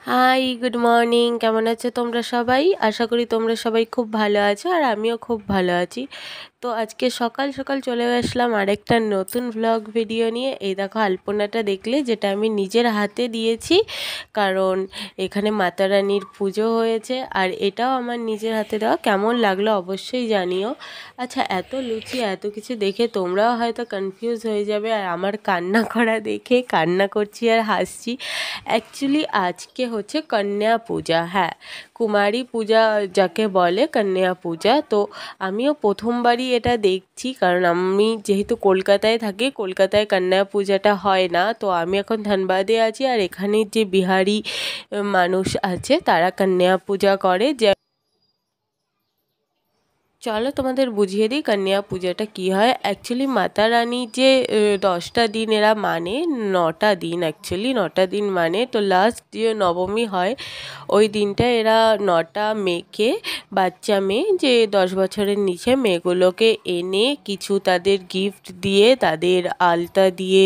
High, good morning. কেমন আছো তোমরা সবাই? আশা করি তোমরা সবাই খুব ভালো আছো, আর আমিও খুব ভালো আছি। তো আজকে সকাল সকাল চলে আসলাম আরেকটা নতুন ভ্লগ ভিডিও নিয়ে। এই দেখো আলপনাটা দেখলে, যেটা আমি নিজের হাতে দিয়েছি, কারণ এখানে মাতা রানীর পুজো হয়েছে। আর এটাও আমার নিজের হাতে দেওয়া। কেমন লাগলো অবশ্যই জানিও। আচ্ছা, এত লুচি এত কিছু দেখে তোমরাও হয়তো কনফিউজ হয়ে যাবে, আর আমার কান্না করা দেখে কান্না করছি আর হাসছি। অ্যাকচুয়ালি আজকে হচ্ছে কন্যা পূজা। হ্যাঁ, কুমারী পূজা যাকে বলে, কন্যা পূজা। তো আমিও প্রথমবারই এটা দেখছি, কারণ আমি যেহেতু কলকাতায় থাকি, কলকাতায় কন্যা পূজাটা হয় না। তো আমি এখন ধানবাদে আছি, আর এখানে যে বিহারি মানুষ আছে তারা কন্যা পূজা করে। যে চলো তোমাদের বুঝিয়ে দিই কন্যা পূজাটা কী হয়। অ্যাকচুয়ালি মাতা রানী যে 10টা দিন এরা মানে, 9টা দিন, অ্যাকচুয়ালি 9টা দিন মানে। তো লাস্ট যে নবমী হয় ওই দিনটা এরা 9টা মেয়েকে, বাচ্চা মেয়ে যে 10 বছরের নিচে মেয়েগুলোকে এনে কিছু তাদের গিফট দিয়ে, তাদের আলতা দিয়ে,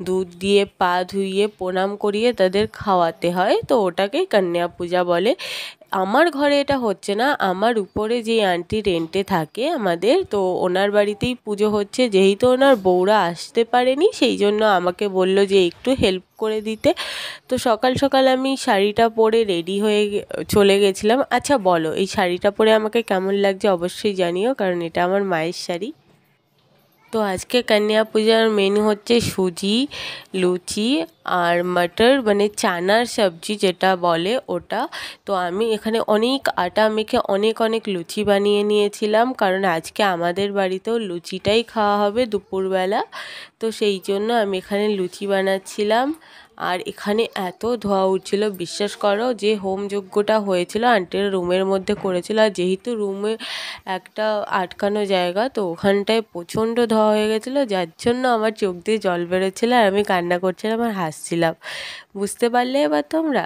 দুধ দিয়ে, পা ধুইয়ে, প্রণাম করিয়ে তাদের খাওয়াতে হয়। তো ওটাকেই কন্যা পূজা বলে। আমার ঘরে এটা হচ্ছে না, আমার উপরে যে আন্টি রেন্টে থাকে আমাদের, তো ওনার বাড়িতেই পুজো হচ্ছে। যেহেতু ওনার বউরা আসতে পারেনি, সেই জন্য আমাকে বলল যে একটু হেল্প করে দিতে। তো সকাল সকাল আমি শাড়িটা পরে রেডি হয়ে চলে গেছিলাম। আচ্ছা বলো, এই শাড়িটা পরে আমাকে কেমন লাগছে অবশ্যই জানিও, কারণ এটা আমার মায়ের শাড়ি। তো আজকে কন্যা পূজার মেনু হচ্ছে সুজি, লুচি আর মটর, মানে চানার সবজি যেটা বলে ওটা। তো আমি এখানে অনেক আটা মেখে অনেক অনেক লুচি বানিয়ে নিয়েছিলাম, কারণ আজকে আমাদের বাড়িতেও লুচিটাই খাওয়া হবে দুপুরবেলা। তো সেই জন্য আমি এখানে লুচি বানাচ্ছিলাম। আর এখানে এত ধোঁয়া উঠছিল, বিশ্বাস করো, যে হোম যজ্ঞটা হয়েছিল আন্টির রুমের মধ্যে করেছিল। আর যেহেতু রুমে একটা আটকানো জায়গা, তো ওখানটায় প্রচণ্ড ধোঁয়া হয়ে গেছিলো, যার জন্য আমার চোখ দিয়ে জল বেরোচ্ছিলো, আর আমি কান্না করছিলাম আর হাসছিলাম। বুঝতে পারলে এবার তোমরা?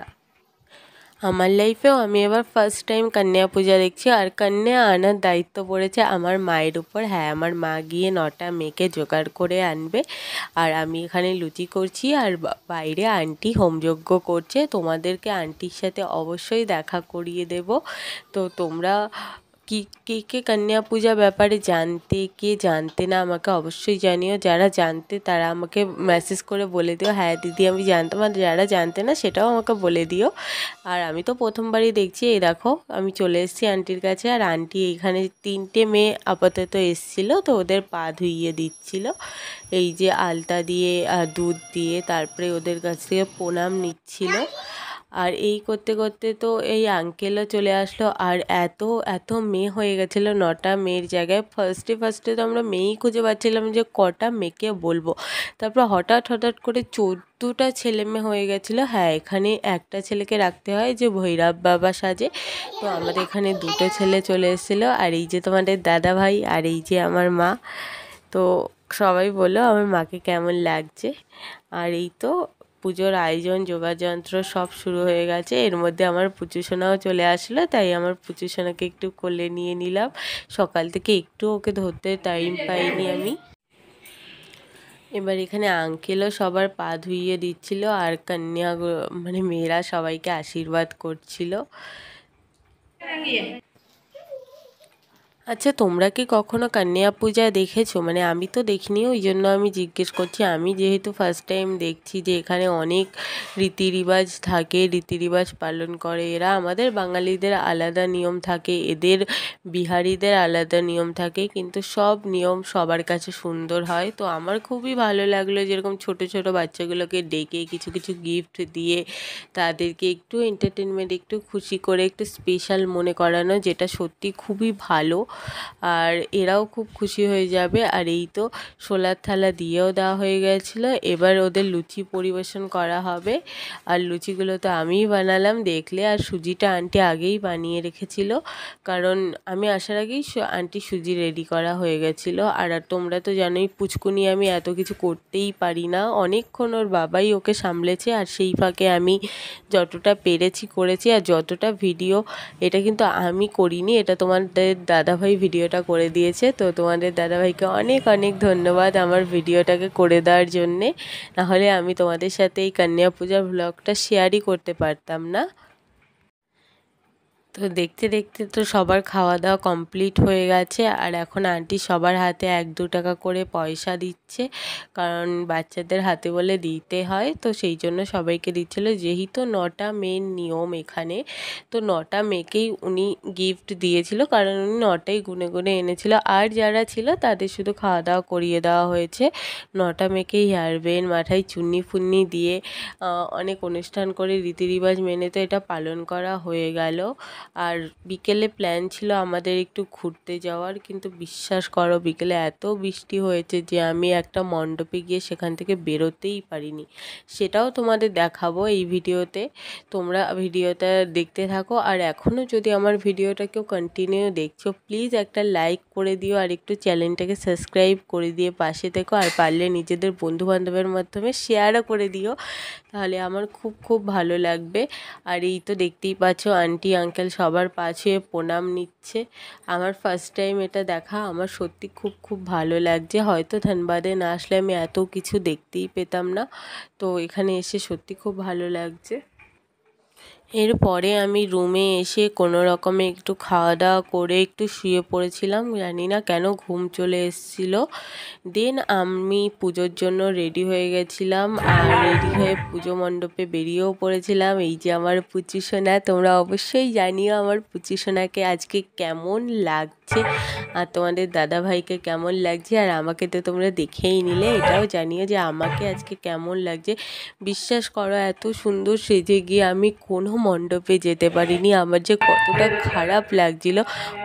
আমার লাইফেও আমি এবার ফার্স্ট টাইম কন্যা পূজা দেখছি, আর কন্যা আনার দায়িত্ব পড়েছে আমার মায়ের উপর। হ্যাঁ, আমার মা গিয়ে 9টা মেয়েকে জোগাড় করে আনবে, আর আমি এখানে লুচি করছি, আর বাইরে আন্টি হোমযজ্ঞ করছে। তোমাদেরকে আন্টির সাথে অবশ্যই দেখা করিয়ে দেব। তো তোমরা কি কে কে কন্যা পূজা ব্যাপারে জানতে, কে জানতে না, আমাকে অবশ্যই জানিও। যারা জানতে তারা আমাকে মেসেজ করে বলে দিও, হ্যাঁ দিদি আমি জানতাম। আর যারা জানতে না সেটাও আমাকে বলে দিও। আর আমি তো প্রথমবারই দেখছি। এই দেখো আমি চলে এসেছি আন্টির কাছে, আর আন্টি এইখানে 3টে মেয়ে আপাতত এসেছিলো, তো ওদের পা ধুইয়ে দিচ্ছিল এই যে আলতা দিয়ে আর দুধ দিয়ে, তারপরে ওদের কাছ থেকে প্রণাম নিচ্ছিল। আর এই করতে করতে তো এই আঙ্কেলও চলে আসলো, আর এত এত মেয়ে হয়ে গেছিলো। 9টা মেয়ের জায়গায় ফার্স্টে ফার্স্টে তো আমরা মেয়েই খুঁজে পাচ্ছিলাম যে কটা মেয়েকে বলবো। তারপর হঠাৎ হঠাৎ করে 14টা ছেলে মেয়ে হয়ে গেছিলো। হ্যাঁ, এখানে একটা ছেলেকে রাখতে হয় যে ভৈরব বাবা সাজে। তো আমাদের এখানে 2টো ছেলে চলে এসেছিলো, আর এই যে তোমাদের দাদা ভাই, আর এই যে আমার মা। তো সবাই বললো আমার মাকে কেমন লাগছে। আর এই তো পুজোর আয়োজন, যোগাযন্ত্র সব শুরু হয়ে গেছে। এর মধ্যে আমার পুচুসোনাও চলে আসলো, তাই আমার পুচুসোনাকে একটু কোলে নিয়ে নিলাম। সকাল থেকে একটু ওকে ধরতে টাইম পাইনি আমি। এবার এখানে আঙ্কেলও সবার পা ধুইয়ে দিচ্ছিল, আর কন্যা মানে মেয়েরা সবাইকে আশীর্বাদ করছিল। আচ্ছা, তোমরা কি কখনো কন্যা পূজা দেখেছো? মানে আমি তো দেখিনি, ওই জন্য আমি জিজ্ঞেস করছি। আমি যেহেতু ফার্স্ট টাইম দেখছি যে এখানে অনেক রীতিরিবাজ থাকে, রীতিরিবাজ পালন করে এরা। আমাদের বাঙালিদের আলাদা নিয়ম থাকে, এদের বিহারিদের আলাদা নিয়ম থাকে, কিন্তু সব নিয়ম সবার কাছে সুন্দর হয়। তো আমার খুবই ভালো লাগলো, যেরকম ছোট ছোট বাচ্চাগুলোকে ডেকে কিছু কিছু গিফট দিয়ে তাদেরকে একটু এন্টারটেনমেন্ট, একটু খুশি করে, একটু স্পেশাল মনে করানো, যেটা সত্যি খুবই ভালো। আর এরাও খুব খুশি হয়ে যাবে। আর এই তো সোলার থালা দিয়েও দেওয়া হয়ে গেছিলো। এবার ওদের লুচি পরিবেশন করা হবে, আর লুচিগুলো তো আমিই বানালাম দেখলে। আর সুজিটা আন্টি আগেই বানিয়ে রেখেছিল, কারণ আমি আসার আগেই আন্টি সুজি রেডি করা হয়ে গেছিলো। আর তোমরা তো জানোই পুচকুনি, আমি এত কিছু করতেই পারি না। অনেকক্ষণ ওর বাবাই ওকে সামলেছে, আর সেই ফাঁকে আমি যতটা পেরেছি করেছি। আর যতটা ভিডিও, এটা কিন্তু আমি করিনি, এটা তোমাদের দাদা দাদাভাই ভিডিওটা করে দিয়েছে। তো তোমাদের দাদাভাইকে অনেক অনেক ধন্যবাদ আমার ভিডিওটাকে করে দেওয়ার জন্যে, নাহলে আমি তোমাদের সাথে এই কন্যা পূজার ব্লগটা শেয়ারই করতে পারতাম না। তো দেখতে দেখতে তো সবার খাওয়া দাওয়া কমপ্লিট হয়ে গেছে, আর এখন আন্টি সবার হাতে 1-2 টাকা করে পয়সা দিচ্ছে, কারণ বাচ্চাদের হাতে বলে দিতে হয়, তো সেই জন্য সবাইকে দিচ্ছিল। যেহেতু 9টা মেয়ের নিয়ম এখানে, তো 9টা মেয়েকেই উনি গিফট দিয়েছিল, কারণ উনি 9টাই গুনে গুনে এনেছিল, আর যারা ছিল তাদের শুধু খাওয়া দাওয়া করিয়ে দেওয়া হয়েছে। 9টা মেয়েকেই হেয়ার ব্যান্ড, মাথায় চুন্নি ফুন্নি দিয়ে অনেক অনুষ্ঠান করে রীতি রিবাজ মেনে তো এটা পালন করা হয়ে গেল। আর বিকেলে প্ল্যান ছিল আমাদের একটু ঘুরতে যাওয়ার, কিন্তু বিশ্বাস করো বিকেলে এত বৃষ্টি হয়েছে যে আমি একটা মণ্ডপে গিয়ে সেখান থেকে বেরোতেই পারিনি। সেটাও তোমাদের দেখাবো এই ভিডিওতে, তোমরা ভিডিওটা দেখতে থাকো। আর এখনও যদি আমার ভিডিওটা কেউ কন্টিনিউ দেখছো, প্লিজ একটা লাইক করে দিও, আর একটু চ্যানেলটাকে সাবস্ক্রাইব করে দিয়ে পাশে থেকো, আর পারলে নিজেদের বন্ধুবান্ধবের মাধ্যমে শেয়ারও করে দিও, তাহলে আমার খুব খুব ভালো লাগবে। আর এই তো দেখতেই পাচ্ছ আন্টি আঙ্কেল সবার পা ছুঁয়ে প্রণাম নিচ্ছে। আমার ফার্স্ট টাইম এটা দেখা, আমার সত্যি খুব খুব ভালো লাগছে। হয়তো ধানবাদে না আসলে আমি এত কিছু দেখতেই পেতাম না, তো এখানে এসে সত্যি খুব ভালো লাগছে। এরপরে আমি রুমে এসে কোনো রকমে একটু খাওয়া দাওয়া করে একটু শুয়ে পড়েছিলাম, জানি না কেন ঘুম চলে এসেছিলো। দেন আমি পুজোর জন্য রেডি হয়ে গেছিলাম, আর রেডি হয়ে পুজো মণ্ডপে বেরিয়েও পড়েছিলাম। এই যে আমার পুচি সোনা, তোমরা অবশ্যই জানিও আমার পুচি সোনাকে আজকে কেমন লাগছে, আর তোমাদের দাদাভাইকে কেমন লাগছে, আর আমাকে তো তোমরা দেখেই নিলে, এটাও জানিও যে আমাকে আজকে কেমন লাগছে। বিশ্বাস করো এত সুন্দর সেজে গিয়ে আমি কোনো মণ্ডপে যেতে পারিনি, আমার যে কতটা খারাপ লাগছিল।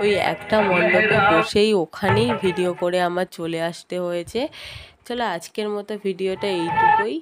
ওই একটা মণ্ডপে বসেই ওখানেই ভিডিও করে আমার চলে আসতে হয়েছে। চলো আজকের মতো ভিডিওটা এইটুকুই।